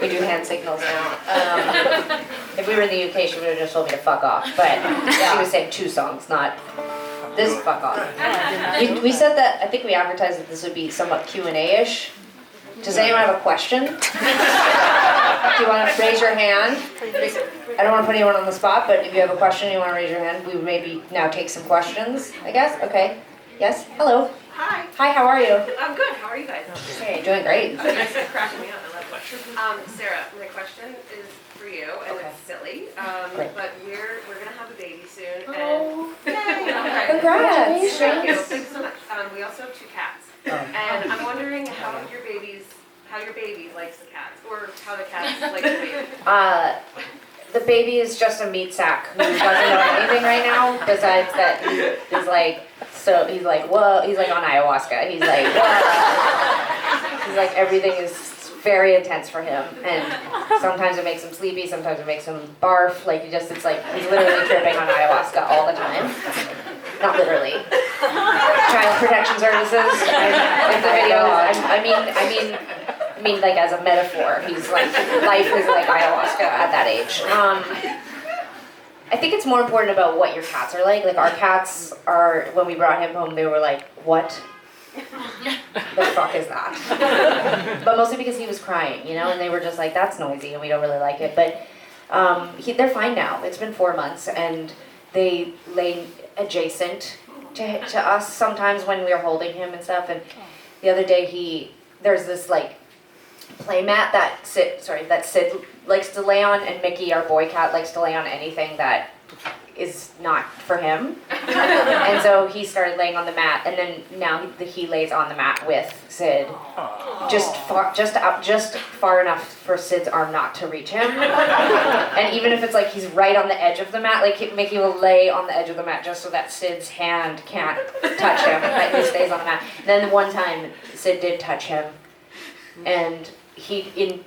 We do hand signals now. If we were in the UK, she would have just told me to fuck off. But she was saying 2 songs, not this fuck off. We said that, I think we advertised that this would be somewhat Q&A-ish. Does anyone have a question? Do you want to raise your hand? I don't want to put anyone on the spot, but if you have a question, you want to raise your hand, we would maybe now take some questions, I guess. Okay. Yes? Hello. Hi. Hi, how are you? I'm good. How are you guys? Hey, doing great. You guys are cracking me up. I love questions. Sarah, my question is for you, and Okay. it's silly. Great. But we're gonna have a baby soon. Oh, And congrats. Thank you. Thanks so much. We also have 2 cats, Oh. and I'm wondering how your baby likes the cats, or how the cats like the baby. The baby is just a meat sack who doesn't know anything right now, besides that he is like, so he's like, whoa, he's like on ayahuasca. He's like, whoa. He's like, everything is very intense for him. And sometimes it makes him sleepy, sometimes it makes him barf. Like, it's like, he's literally tripping on ayahuasca all the time. Not literally. Child Protection Services, in the videos, I mean, like as a metaphor, he's like, life is like ayahuasca at that age. I think it's more important about what your cats are like. Like our cats are, when we brought him home, they were like, what the fuck is that? But mostly because he was crying, and they were just like, that's noisy and we don't really like it. But they're fine now. It's been 4 months and they lay adjacent to us sometimes when we were holding him and stuff. And the other day there's this like play mat that Sid likes to lay on, and Mickey, our boy cat, likes to lay on anything that is not for him. And so he started laying on the mat, and then now he lays on the mat with Sid, just far enough for Sid's arm not to reach him. And even if it's like he's right on the edge of the mat, like Mickey will lay on the edge of the mat just so that Sid's hand can't touch him, like he stays on the mat. And then one time Sid did touch him, and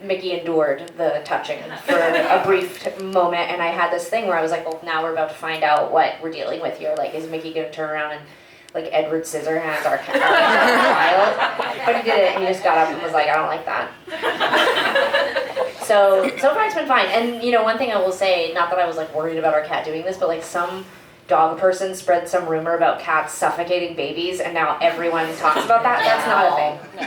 Mickey endured the touching for a brief moment, and I had this thing where I was like, well, now we're about to find out what we're dealing with here. Like, is Mickey gonna turn around and like Edward Scissorhands our child? But he did it, and he just got up and was like, I don't like that. So far it's been fine. And one thing I will say, not that I was like worried about our cat doing this, but like some dog person spread some rumor about cats suffocating babies, and now everyone talks about that. That's not a thing. No.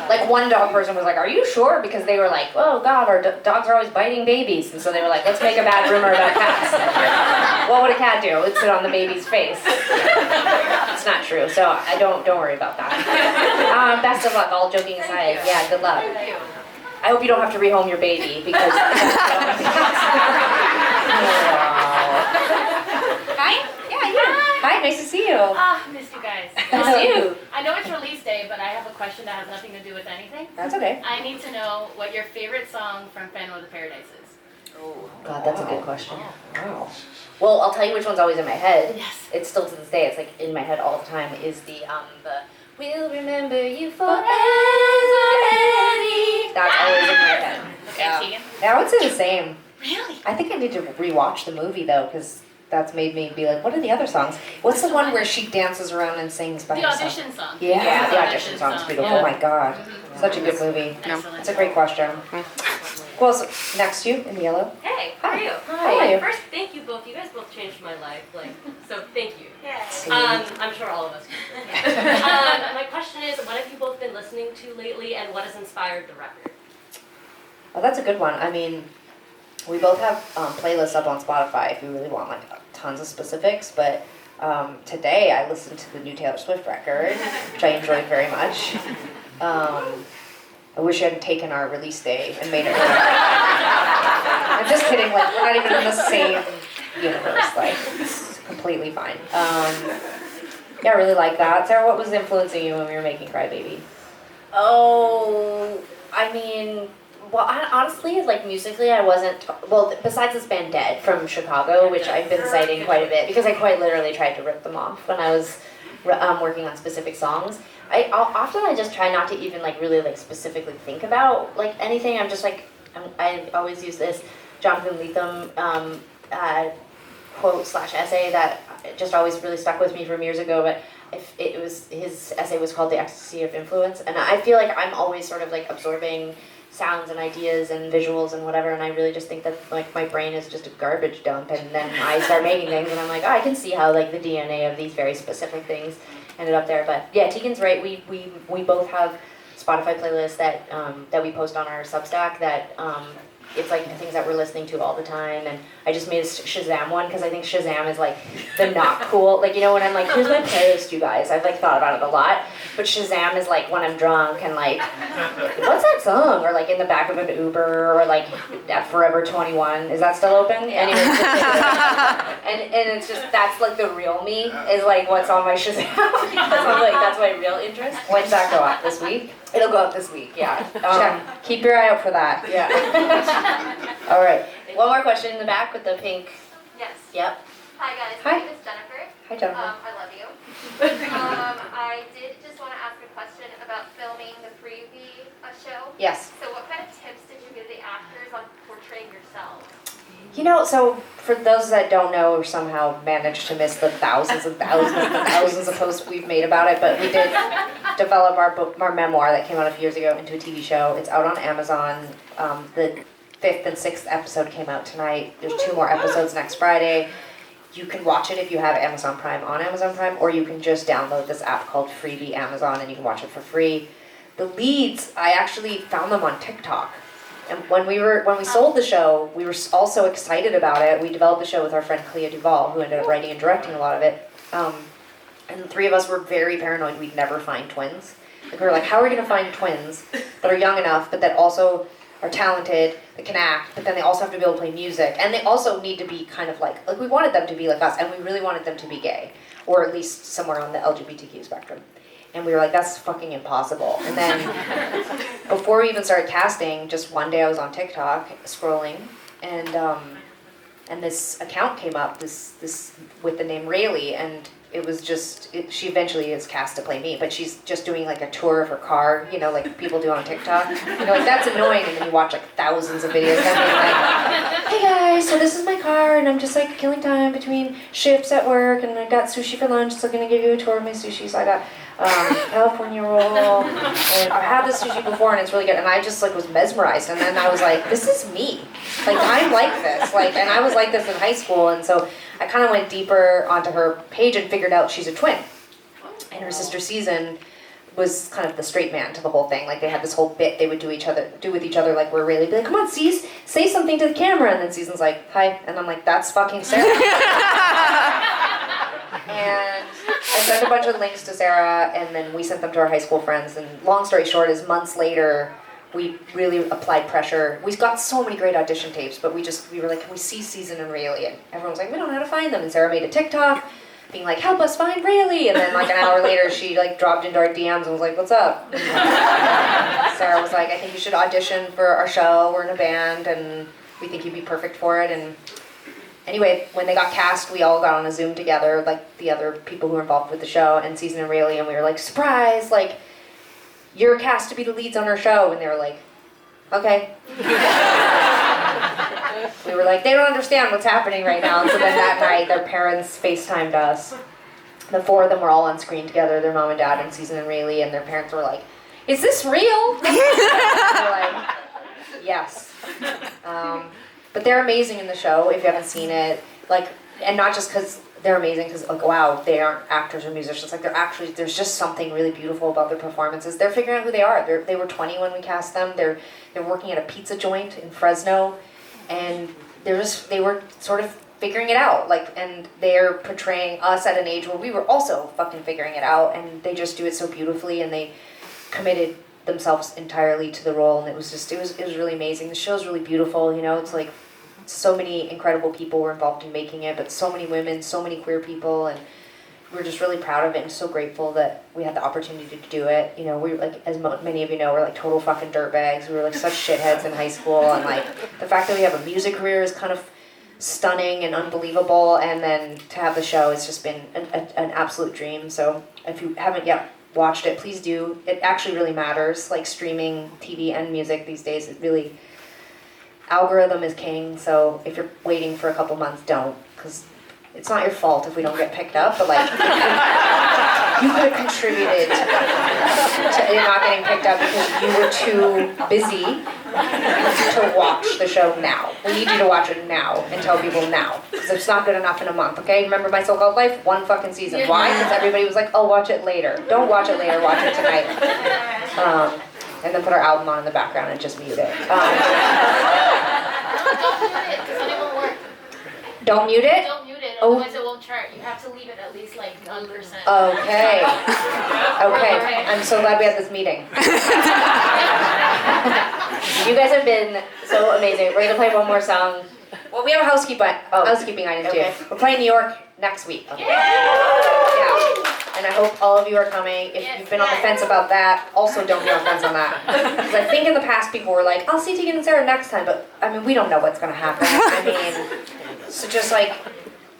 Like one dog person was like, are you sure? Because they were like, oh God, our dogs are always biting babies. And so they were like, let's make a bad rumor about cats. What would a cat do? It would sit on the baby's face. It's not true, so I don't worry about that. Best of luck, all joking aside. Yeah, good luck. I hope you don't have to rehome your baby, because Hi? Yeah, you. Hi, nice to see you. Missed you guys. Nice to see you. I know it's release day, but I have a question that has nothing to do with anything. That's okay. I need to know what your favorite song from Phantom of the Paradise is. Oh, God, that's a good question. Wow. Well, I'll tell you which one's always in my head. Yes. It's still to this day, it's like in my head all the time, is the We'll remember you forever, Eddie. That's always in my head. Okay, Tegan? Yeah, I would say the same. Really? I think I need to rewatch the movie, though, because that's made me be like, what are the other songs? What's the one where she dances around and sings by The herself? audition song. Yeah, the audition song's beautiful. Yeah. Oh my God. Such a good movie. Excellent. That's a great question. Who else? Next to you in yellow. Hey, how are you? How are you? First, thank you both. You guys both changed my life. So thank you. Yeah. I'm sure all of us. My question is, what have you both been listening to lately, and what has inspired the record? Oh, that's a good one. I mean, we both have playlists up on Spotify if you really want like tons of specifics. But today I listened to the new Taylor Swift record, which I enjoyed very much. I wish I hadn't taken our release day and made it earlier. I'm just kidding, like, we're not even in the same universe, like, it's completely fine. Yeah, I really like that. Sarah, what was influencing you when we were making Crybaby? Oh, I mean, well, honestly, like, musically, I wasn't, besides this band Dead from Chicago, which I've been citing quite a bit, because I quite literally tried to rip them off when I was working on specific songs. I just try not to even like really like specifically think about like anything. I'm just like I always use this Jonathan Lethem quote / essay that just always really stuck with me from years ago. But it was his essay was called "The Ecstasy of Influence," and I feel like I'm always sort of like absorbing sounds and ideas and visuals and whatever, and I really just think that like my brain is just a garbage dump, and then I start making things, and I'm like, oh, I can see how like the DNA of these very specific things ended up there. But yeah, Tegan's right. We both have Spotify playlists that we post on our Substack that. It's like things that we're listening to all the time, and I just made a Shazam one because I think Shazam is like the not cool, like, you know, when I'm like, here's my playlist, you guys, I've like thought about it a lot, but Shazam is like when I'm drunk and like, what's that song, or like in the back of an Uber, or like at Forever 21, is that still open? Yeah. Anyway, and it's just, that's like the real me, is like what's on my Shazam, because I'm like, that's my real interest. When's that go up, this week? It'll go up this week, yeah. Keep your eye out for that, yeah. All right, one more question in the back with the pink. Yes. Yep. Hi guys, Hi. my name is Jennifer. Hi, Jennifer. I love you. I did just want to ask a question about filming the preview show. Yes. So what kind of tips did you give the actors on portraying yourselves? You know, so for those that don't know or somehow managed to miss the thousands and thousands and thousands of posts we've made about it, but we did develop our memoir that came out a few years ago into a TV show. It's out on Amazon. The 5th and 6th episode came out tonight. There's 2 more episodes next Friday. You can watch it if you have Amazon Prime on Amazon Prime, or you can just download this app called Freebie Amazon and you can watch it for free. The leads, I actually found them on TikTok. And when we sold the show, we were also excited about it. We developed the show with our friend Clea Duvall, who ended up writing and directing a lot of it. And the 3 of us were very paranoid we'd never find twins. Like, we were like, how are we going to find twins that are young enough, but that also are talented, that can act, but then they also have to be able to play music, and they also need to be kind of like we wanted them to be like us, and we really wanted them to be gay, or at least somewhere on the LGBTQ spectrum. And we were like, that's fucking impossible. And then before we even started casting, just one day I was on TikTok scrolling, and this account came up, this with the name Rayleigh, and it was just, she eventually is cast to play me, but she's just doing like a tour of her car, you know, like people do on TikTok. You know, like that's annoying, and then you watch like thousands of videos of being like, hey guys, so this is my car, and I'm just like killing time between shifts at work, and I got sushi for lunch, so I'm gonna give you a tour of my sushi. So I got California roll, and I've had this sushi before, and it's really good, and I just like was mesmerized, and then I was like, this is me, like I'm like this, like, and I was like this in high school, and so I kind of went deeper onto her page and figured out she's a twin, and her sister Season was kind of the straight man to the whole thing. Like they had this whole bit they would do with each other, like we're really be like, come on, Seas, say something to the camera, and then Season's like, hi, and I'm like, that's fucking Sarah. And I sent a bunch of links to Sarah, and then we sent them to our high school friends, and long story short is months later, we really applied pressure. We got so many great audition tapes, but we were like, can we see Season and Rayleigh? And everyone was like, we don't know how to find them. And Sarah made a TikTok being like, help us find Rayleigh. And then like an hour later, she like dropped into our DMs and was like, what's up? And Sarah was like, I think you should audition for our show. We're in a band and we think you'd be perfect for it. And anyway, when they got cast, we all got on a Zoom together, like the other people who were involved with the show, and Season and Rayleigh, and we were like, surprise, like, you're cast to be the leads on our show. And they were like, okay. We were like, they don't understand what's happening right now. And so then that night, their parents FaceTimed us. The 4 of them were all on screen together, their mom and dad and Season and Rayleigh, and their parents were like, is this real? We're like, yes. But they're amazing in the show, if you haven't seen it. Like, and not just because they're amazing, because like, wow, they aren't actors or musicians. Like, they're actually, there's just something really beautiful about their performances. They're figuring out who they are. They were 20 when we cast them. They're working at a pizza joint in Fresno, and they were sort of figuring it out. Like, and they're portraying us at an age where we were also fucking figuring it out, and they just do it so beautifully, and they committed themselves entirely to the role, and it was really amazing. The show's really beautiful, you know. It's like so many incredible people were involved in making it, but so many women, so many queer people, and we're just really proud of it and so grateful that we had the opportunity to do it. You know, we like, as many of you know, we're like total fucking dirtbags. We were like such shitheads in high school, and like the fact that we have a music career is kind of stunning and unbelievable, and then to have the show has just been an absolute dream. So if you haven't yet watched it, please do. It actually really matters, like streaming TV and music these days. It really, algorithm is king, so if you're waiting for a couple months, don't, because it's not your fault if we don't get picked up, but like You could have contributed to it not getting picked up because you were too busy to watch the show now. We need you to watch it now and tell people now. Because it's not good enough in a month, okay? Remember My So-Called Life? One fucking season. Why? Because everybody was like, oh, watch it later. Don't watch it later, watch it tonight. And then put our album on in the background and just mute it. Don't mute it, because then it won't work. Don't mute it? Don't mute it, Oh. otherwise it won't chart. You have to leave it at least like 1%. Okay. Okay. I'm so glad we had this meeting. You guys have been so amazing. We're gonna play one more song. Well, we have a housekeeping item too. We're playing New York next week. Yeah. And I hope all of you are coming. If you've been on the fence about that, also don't be on the fence on that. Because I think in the past people were like, I'll see Tegan and Sara next time, but I mean, we don't know what's gonna happen. I mean, so just like,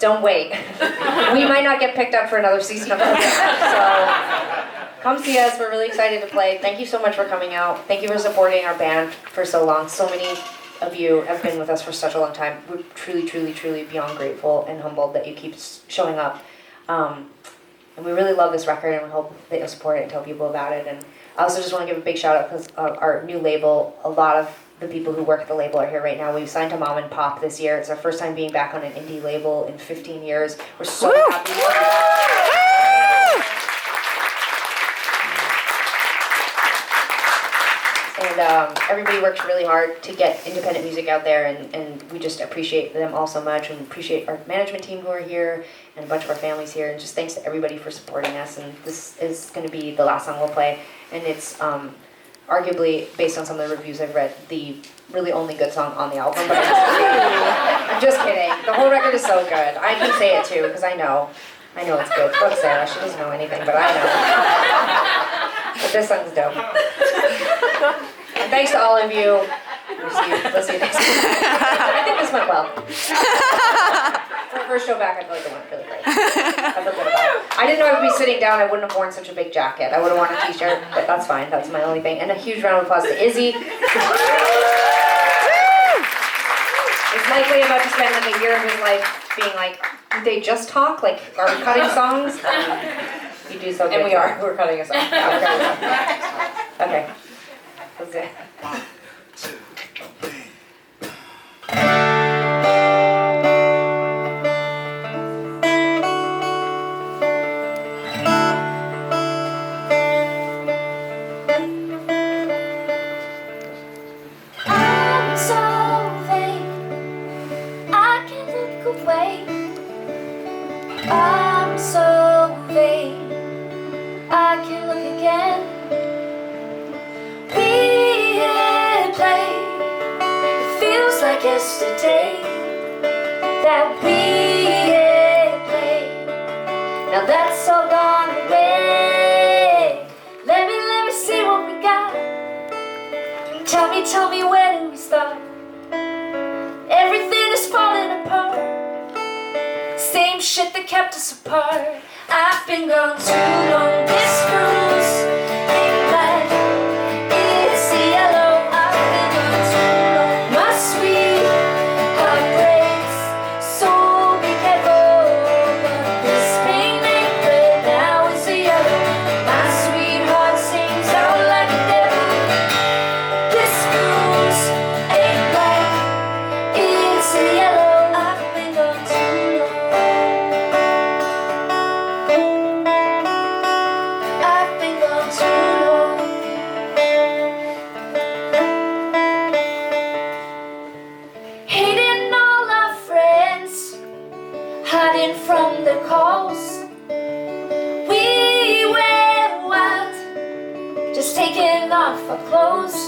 don't wait. We might not get picked up for another season of our so come see us. We're really excited to play. Thank you so much for coming out. Thank you for supporting our band for so long. So many of you have been with us for such a long time. We're truly, truly, truly beyond grateful and humbled that you keep showing up. And we really love this record, and we hope that you'll support it and tell people about it. And I also just want to give a big shout out because our new label, a lot of the people who work at the label are here right now. We signed to Mom and Pop this year. It's our first time being back on an indie label in 15 years. We're so happy. And everybody works really hard to get independent music out there, and we just appreciate them all so much, and appreciate our management team who are here, and a bunch of our families here, and just thanks to everybody for supporting us. And this is going to be the last song we'll play, and it's arguably, based on some of the reviews I've read, the really only good song on the album. But I'm just kidding. The whole record is so good. I can say it too, because I know it's good. Fuck Sarah, she doesn't know anything, but I know. But this song's dope. And thanks to all of you. We'll see you next week. I think this went well. For our first show back, I feel like it went really great. I feel good about it. I didn't know I would be sitting down. I wouldn't have worn such a big jacket. I would have worn a t-shirt, but that's fine. That's my only thing. And a huge round of applause to Izzy. Is likely about to spend like a year of his life being like, did they just talk? Like, are we cutting songs? You do so good. And we are. We're cutting a song. Okay. That's it. 1, 2, 3. I'm so vain, I can't look away. I'm so vain, I can't look again. We had played, it feels like yesterday that we had played. Now that's all gone away. Let me see what we got. Tell me where did we start? Everything is falling apart. Same shit that kept us apart. I've been gone too long. This cruise ain't black, it's yellow. I've been gone too long. My sweet heart breaks, so be careful. But this pain ain't red, now it's yellow. My sweetheart sings out like a devil. This cruise ain't black, it's yellow. I've been gone too long. I've been gone too long. Hating all our friends, hiding from the calls. We were wild, just taking off our clothes.